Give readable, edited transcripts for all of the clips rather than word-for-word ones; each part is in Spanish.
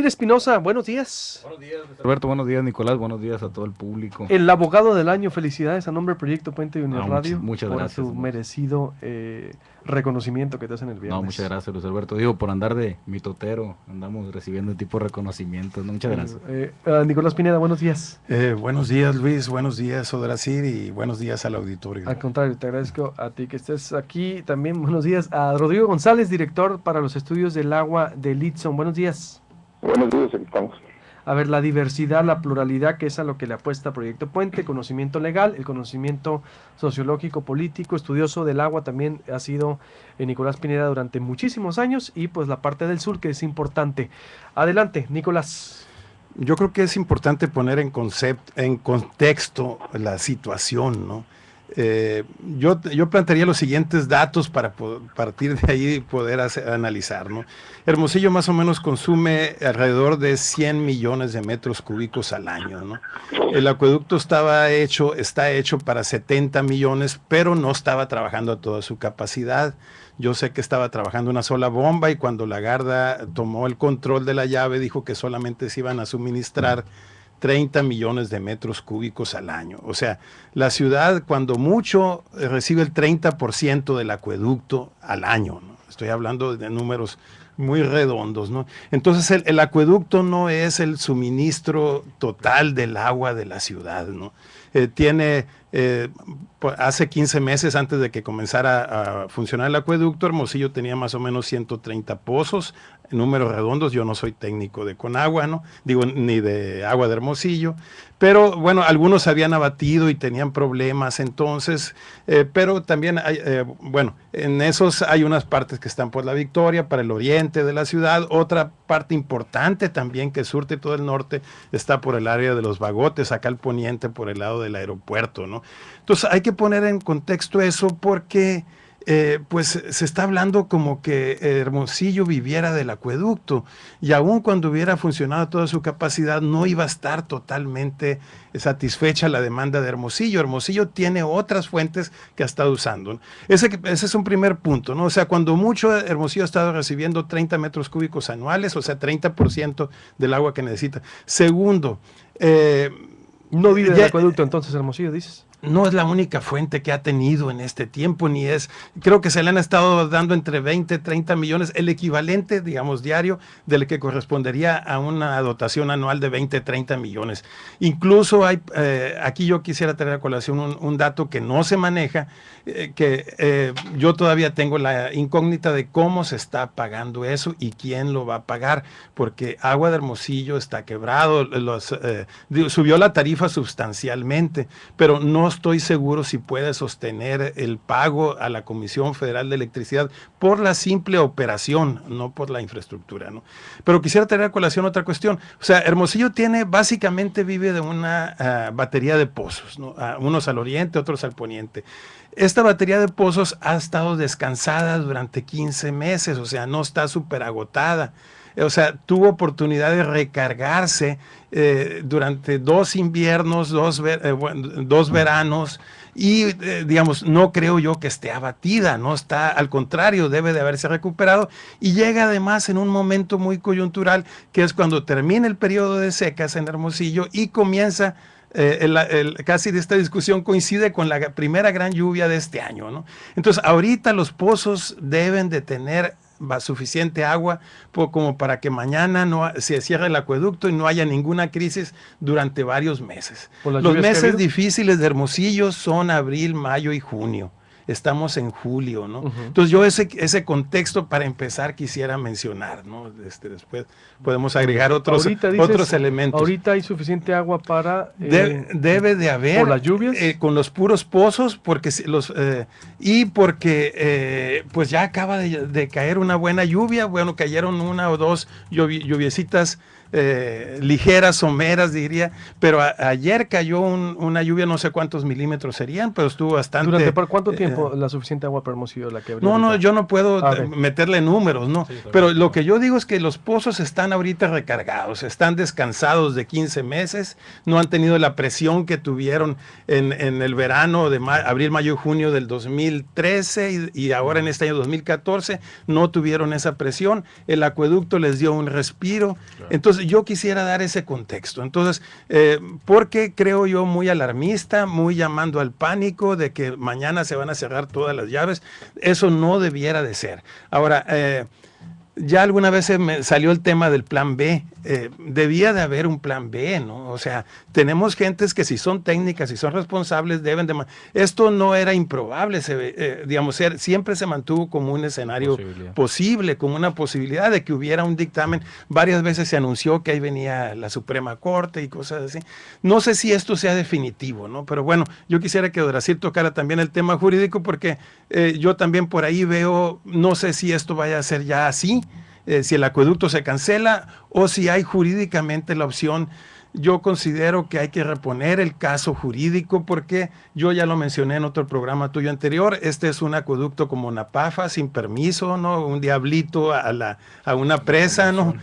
Espinosa, buenos días. Buenos días, Alberto, buenos días, Nicolás, buenos días a todo el público. El abogado del año, felicidades a nombre del Proyecto Puente y Unirradio muchas por gracias, tu merecido reconocimiento que te hacen el viernes. No, muchas gracias, Luis Alberto. Digo, por andar de mitotero, andamos recibiendo tipo de reconocimientos, ¿no? Muchas gracias. Nicolás Pineda, buenos días. Buenos días, Luis, buenos días, Odrasir, y buenos días al auditorio. Al contrario, te agradezco a ti que estés aquí. También buenos días a Rodrigo González, director para los estudios del agua de Litson. Buenos días. Buenos días, aquí estamos. A ver, la diversidad, la pluralidad, que es a lo que le apuesta Proyecto Puente, conocimiento legal, el conocimiento sociológico, político, estudioso del agua también ha sido Nicolás Pineda durante muchísimos años, y pues la parte del sur que es importante. Adelante, Nicolás. Yo creo que es importante poner en contexto la situación, ¿no? Yo plantearía los siguientes datos para partir de ahí poder analizar, ¿no? Hermosillo más o menos consume alrededor de 100 millones de metros cúbicos al año, ¿no? El acueducto está hecho para 70 millones, pero no estaba trabajando a toda su capacidad. Yo sé que estaba trabajando una sola bomba, y cuando Lagarda tomó el control de la llave dijo que solamente se iban a suministrar 30 millones de metros cúbicos al año. O sea, la ciudad cuando mucho recibe el 30% del acueducto al año, ¿no? Estoy hablando de números muy redondos, ¿no? Entonces el acueducto no es el suministro total del agua de la ciudad, ¿no? Hace 15 meses antes de que comenzara a funcionar el acueducto, Hermosillo tenía más o menos 130 pozos, números redondos. Yo no soy técnico de Conagua, ¿no? Digo, ni de agua de Hermosillo, pero bueno, algunos se habían abatido y tenían problemas entonces, pero también hay, bueno, en esos hay unas partes que están por la Victoria, para el oriente de la ciudad. Otra parte importante también que surte todo el norte está por el área de los Bagotes, acá al poniente por el lado del aeropuerto, ¿no? Entonces hay que poner en contexto eso porque pues se está hablando como que Hermosillo viviera del acueducto, y aun cuando hubiera funcionado toda su capacidad no iba a estar totalmente satisfecha la demanda de Hermosillo. Hermosillo tiene otras fuentes que ha estado usando, ¿no? Ese es un primer punto, ¿no? O sea, cuando mucho Hermosillo ha estado recibiendo 30 metros cúbicos anuales, o sea, 30% del agua que necesita. Segundo, no vive del acueducto entonces Hermosillo, dices. No es la única fuente que ha tenido en este tiempo, creo que se le han estado dando entre 20 y 30 millones, el equivalente, digamos, diario, del que correspondería a una dotación anual de 20, 30 millones. Incluso hay, aquí yo quisiera traer a colación un dato que no se maneja, yo todavía tengo la incógnita de cómo se está pagando eso y quién lo va a pagar, porque Agua de Hermosillo está quebrado, subió la tarifa sustancialmente, pero no estoy seguro si puede sostener el pago a la Comisión Federal de Electricidad por la simple operación, no por la infraestructura, ¿no? Pero quisiera traer a colación otra cuestión. O sea, Hermosillo básicamente vive de una batería de pozos, ¿no? Unos al oriente, otros al poniente. Esta batería de pozos ha estado descansada durante 15 meses, o sea, no está súper agotada. O sea, tuvo oportunidad de recargarse durante 2 inviernos, 2 veranos, y digamos, no creo yo que esté abatida, no está, al contrario, debe de haberse recuperado, y llega además en un momento muy coyuntural, que es cuando termina el periodo de secas en Hermosillo y comienza casi de esta discusión coincide con la primera gran lluvia de este año, ¿no? Entonces, ahorita los pozos deben de tener suficiente agua como para que mañana no se cierre el acueducto y no haya ninguna crisis durante varios meses. Los meses difíciles de Hermosillo son abril, mayo y junio. Estamos en julio, ¿no? Entonces yo ese contexto para empezar quisiera mencionar, ¿no? Después podemos agregar otros elementos. Ahorita hay suficiente agua para... debe de haber. ¿Por las lluvias? Con los puros pozos, porque pues ya acaba de caer una buena lluvia. Bueno, cayeron 1 o 2 lluviecitas ligeras someras, diría, pero ayer cayó una lluvia, no sé cuántos milímetros serían, pero estuvo bastante... ¿Durante por cuánto tiempo la suficiente agua para Hermosillo la que habría? No, yo no puedo Okay. meterle números, ¿no? Sí, pero lo que yo digo es que los pozos están ahorita recargados, están descansados de 15 meses, no han tenido la presión que tuvieron en el verano de abril, mayo y junio del 2013 y ahora en este año 2014 no tuvieron esa presión, el acueducto les dio un respiro. Claro. Entonces yo quisiera dar ese contexto. Entonces, porque creo yo muy alarmista, muy llamando al pánico de que mañana se van a cerrar todas las llaves, eso no debiera de ser. Ahora, ya alguna vez me salió el tema del plan B, debía de haber un plan B, ¿no? O sea, tenemos gentes que si son técnicas, si son responsables, deben de... Esto no era improbable, digamos, siempre se mantuvo como un escenario posible, como una posibilidad de que hubiera un dictamen. Varias veces se anunció que ahí venía la Suprema Corte y cosas así. No sé si esto sea definitivo, ¿no? Pero bueno, yo quisiera que Doracil tocara también el tema jurídico porque yo también por ahí veo, no sé si esto vaya a ser ya así, si el acueducto se cancela o si hay jurídicamente la opción. Yo considero que hay que reponer el caso jurídico porque yo ya lo mencioné en otro programa tuyo anterior, este es un acueducto como Napafa, sin permiso, ¿no? Un diablito a una presa, ¿no?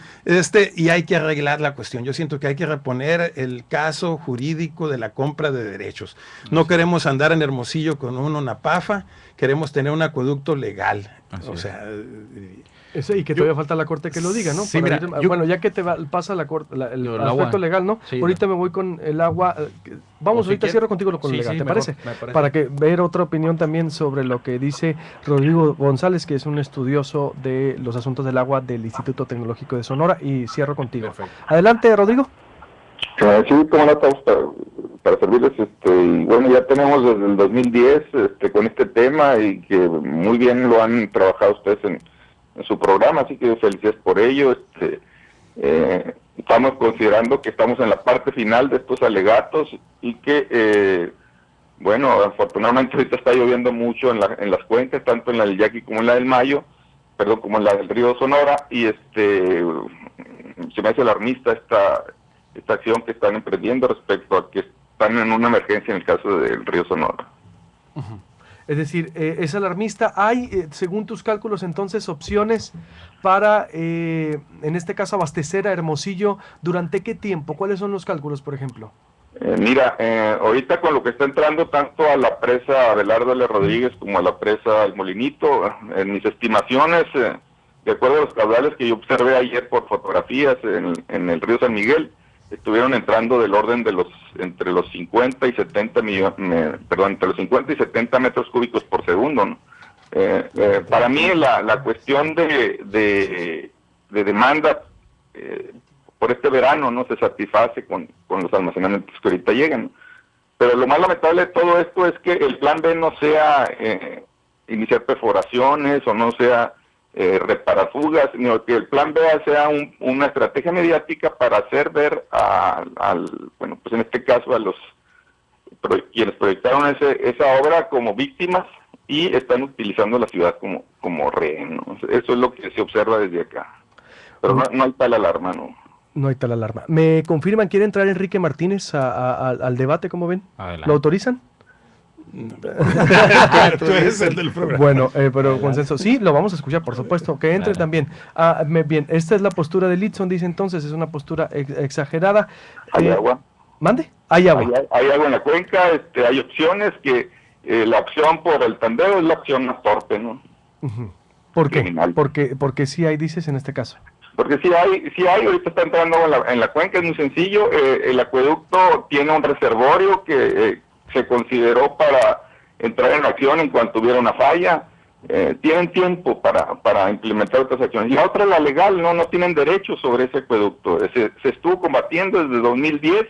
Y hay que arreglar la cuestión. Yo siento que hay que reponer el caso jurídico de la compra de derechos. No queremos andar en Hermosillo con uno Napafa, queremos tener un acueducto legal. Así o sea... Y que todavía falta la corte que lo diga, ¿no? Sí, mira, bueno, ya que pasa la corte, el aspecto agua legal, ¿no? Sí, ahorita me voy con el agua. Vamos, ahorita cierro contigo con el legal, ¿te parece? Para que ver otra opinión también sobre lo que dice Rodrigo González, que es un estudioso de los asuntos del agua del Instituto Tecnológico de Sonora, y cierro contigo. Perfecto. Adelante, Rodrigo. Sí, como no, estamos para servirles, y bueno, ya tenemos desde el 2010 con este tema y que muy bien lo han trabajado ustedes en su programa, así que felicidades por ello. Estamos considerando que estamos en la parte final de estos alegatos y que, bueno, afortunadamente ahorita está lloviendo mucho en las cuencas, tanto en la del Yaqui como en la del Mayo, como en la del río Sonora, y se me hace alarmista esta acción que están emprendiendo respecto a que están en una emergencia en el caso del río Sonora. Uh-huh. Es decir, es alarmista. ¿Hay, según tus cálculos, entonces, opciones para, en este caso, abastecer a Hermosillo? ¿Durante qué tiempo? ¿Cuáles son los cálculos, por ejemplo? Mira, ahorita con lo que está entrando tanto a la presa Abelardo L. Rodríguez como a la presa El Molinito, en mis estimaciones, de acuerdo a los caudales que yo observé ayer por fotografías en el río San Miguel, estuvieron entrando del orden de entre los 50 y 70 entre los 50 y 70 metros cúbicos por segundo, ¿no? Para mí la cuestión de demanda por este verano no se satisface con los almacenamientos que ahorita llegan, ¿no? Pero lo más lamentable de todo esto es que el plan B no sea iniciar perforaciones o no sea reparar fugas, sino que el plan B sea una estrategia mediática para hacer ver bueno, pues en este caso a quienes proyectaron esa obra como víctimas y están utilizando la ciudad como rehén, ¿no? Eso es lo que se observa desde acá. Pero no hay tal alarma, ¿no? No hay tal alarma. ¿Me confirman, quiere entrar Enrique Martínez al debate, cómo ven? Adelante. ¿Lo autorizan? Tú eres el del programa. Bueno, pero consenso. Sí, lo vamos a escuchar, por supuesto. Que entre también. Bien, esta es la postura de Litson, dice entonces, es una postura exagerada. ¿Hay agua? ¿Mande? Hay agua. Hay agua en la cuenca, hay opciones que la opción por el tandeo es la opción más torpe, ¿no? Uh-huh. ¿Por qué? Porque sí hay, dices, en este caso. Porque sí hay, ahorita está entrando en la cuenca, es muy sencillo. El acueducto tiene un reservorio que se consideró para entrar en acción en cuanto hubiera una falla. Tienen tiempo para implementar otras acciones. Y la otra, la legal, no tienen derecho sobre ese acueducto. Se estuvo combatiendo desde 2010,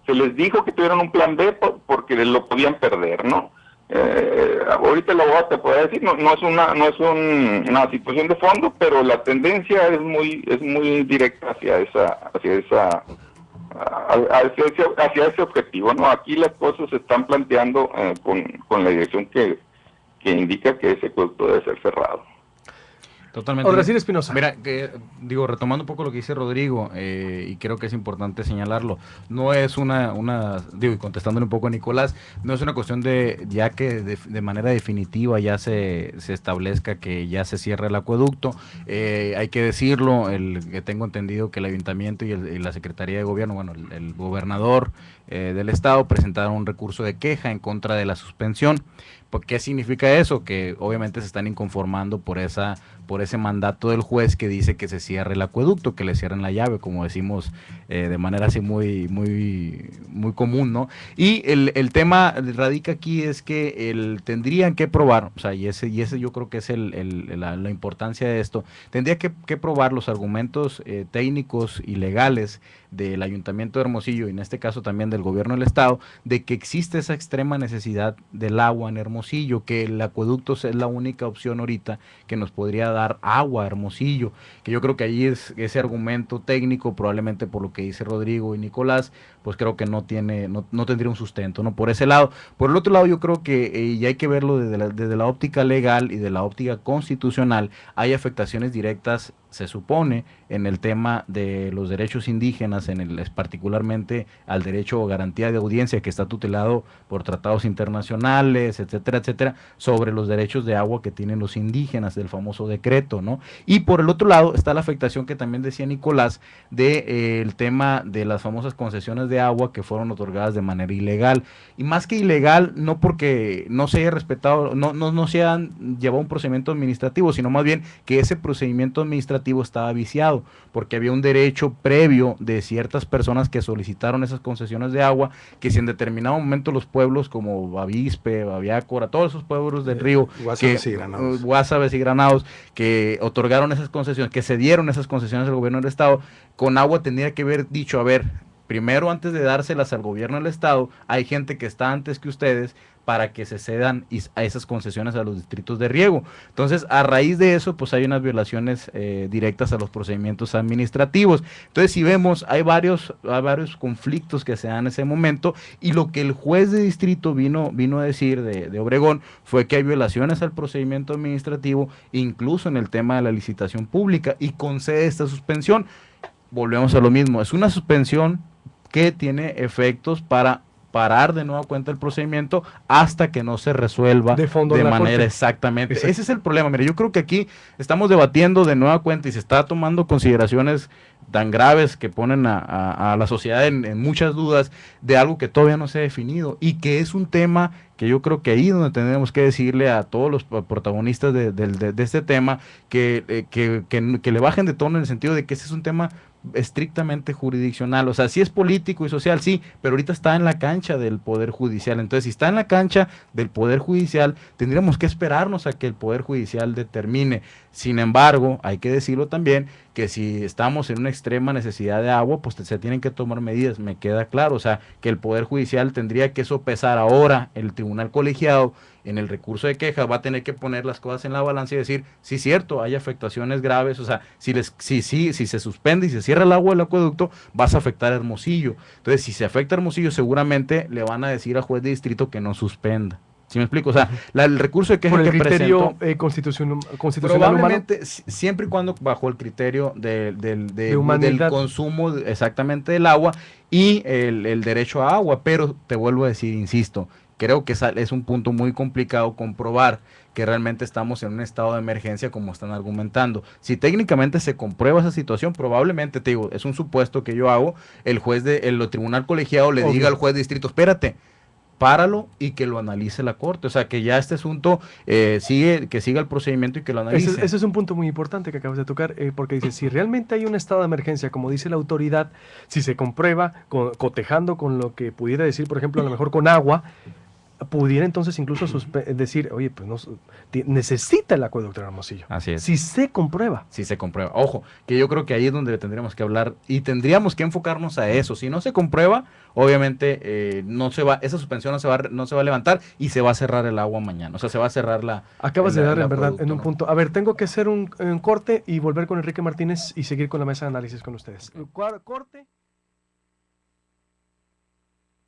se les dijo que tuvieran un plan B porque lo podían perder, ¿no? Ahorita el abogado te puede decir, no es una situación de fondo, pero la tendencia es muy directa hacia ese objetivo, ¿no? Aquí las cosas se están planteando con la dirección que indica que ese acueducto debe ser cerrado. Totalmente. Odacir Espinosa. Mira, digo, retomando un poco lo que dice Rodrigo, y creo que es importante señalarlo, no es digo, y contestándole un poco a Nicolás, no es una cuestión de ya que de manera definitiva ya se establezca que ya se cierra el acueducto. Hay que decirlo, que tengo entendido que el ayuntamiento y la Secretaría de Gobierno, bueno, el gobernador del estado presentaron un recurso de queja en contra de la suspensión. ¿Qué significa eso? Que obviamente se están inconformando por ese mandato del juez que dice que se cierre el acueducto, que le cierren la llave, como decimos de manera así muy común, ¿no? Y el tema radica aquí es que tendrían que probar, o sea, y ese yo creo que es la importancia de esto, tendría que probar los argumentos técnicos y legales del Ayuntamiento de Hermosillo, y en este caso también del gobierno del estado, de que existe esa extrema necesidad del agua en Hermosillo, que el acueducto es la única opción ahorita que nos podría dar agua a Hermosillo, que yo creo que ahí es ese argumento técnico, probablemente por lo que dice Rodrigo y Nicolás, pues creo que no tendría un sustento, ¿no? Por ese lado. Por el otro lado, yo creo que, y hay que verlo desde la óptica legal y de la óptica constitucional, hay afectaciones directas, se supone, en el tema de los derechos indígenas, particularmente al derecho o garantía de audiencia que está tutelado por tratados internacionales, etcétera, etcétera, sobre los derechos de agua que tienen los indígenas, del famoso decreto, ¿no? Y por el otro lado está la afectación que también decía Nicolás el tema de las famosas concesiones de agua que fueron otorgadas de manera ilegal, y más que ilegal, no porque no se haya respetado, no se han llevado un procedimiento administrativo, sino más bien que ese procedimiento administrativo estaba viciado, porque había un derecho previo de ciertas personas que solicitaron esas concesiones de agua, que si en determinado momento los pueblos como Bavispe, Baviácora, todos esos pueblos del río, Guásaves y Granados, que otorgaron esas concesiones, que se dieron esas concesiones al gobierno del estado, con agua tendría que haber dicho, a ver, primero antes de dárselas al gobierno del estado, hay gente que está antes que ustedes, para que se cedan a esas concesiones a los distritos de riego. Entonces, a raíz de eso, pues hay unas violaciones directas a los procedimientos administrativos. Entonces, si vemos, hay varios conflictos que se dan en ese momento, y lo que el juez de distrito vino a decir de Obregón fue que hay violaciones al procedimiento administrativo, incluso en el tema de la licitación pública, y concede esta suspensión. Volvemos a lo mismo, es una suspensión que tiene efectos para parar de nueva cuenta el procedimiento hasta que no se resuelva de manera exactamente. Exacto. Ese es el problema. Mire, yo creo que aquí estamos debatiendo de nueva cuenta y se está tomando consideraciones tan graves que ponen a la sociedad en muchas dudas de algo que todavía no se ha definido, y que es un tema que yo creo que ahí donde tenemos que decirle a todos los protagonistas de este tema que le bajen de tono, en el sentido de que ese es un tema estrictamente jurisdiccional. O sea, sí es político y social, sí, pero ahorita está en la cancha del Poder Judicial. Entonces, si está en la cancha del Poder Judicial, tendríamos que esperarnos a que el Poder Judicial determine. Sin embargo, hay que decirlo también, que si estamos en una extrema necesidad de agua, pues se tienen que tomar medidas, me queda claro. O sea, que el Poder Judicial tendría que sopesar ahora, el tribunal colegiado, en el recurso de queja, va a tener que poner las cosas en la balanza y decir, sí, cierto, hay afectaciones graves. O sea, si se suspende y se cierra el agua del acueducto, vas a afectar a Hermosillo. Entonces, si se afecta a Hermosillo, seguramente le van a decir al juez de distrito que no suspenda. ¿Sí me explico? O sea, el recurso de queja por el que criterio presentó, constitucional probablemente, humano, siempre y cuando bajo el criterio del humanidad, consumo exactamente del agua y el derecho a agua. Pero te vuelvo a decir, insisto, creo que es un punto muy complicado comprobar que realmente estamos en un estado de emergencia como están argumentando. Si técnicamente se comprueba esa situación, probablemente, te digo, es un supuesto que yo hago, el tribunal colegiado le diga al juez de distrito, espérate, páralo y que lo analice la corte. O sea, que ya este asunto que siga el procedimiento y que lo analice. Ese es un punto muy importante que acabas de tocar, porque dice, si realmente hay un estado de emergencia, como dice la autoridad, si se comprueba cotejando con lo que pudiera decir, por ejemplo, a lo mejor con agua, pudiera entonces incluso decir, oye, pues no, necesita el acueducto de Hermosillo. Así es. Si se comprueba. Si se comprueba. Ojo, que yo creo que ahí es donde tendríamos que hablar y tendríamos que enfocarnos a eso. Si no se comprueba, obviamente esa suspensión no se va a levantar y se va a cerrar el agua mañana. O sea, se va a cerrar la... Acabas de dar, en verdad, en un punto. A ver, tengo que hacer un corte y volver con Enrique Martínez y seguir con la mesa de análisis con ustedes. Corte.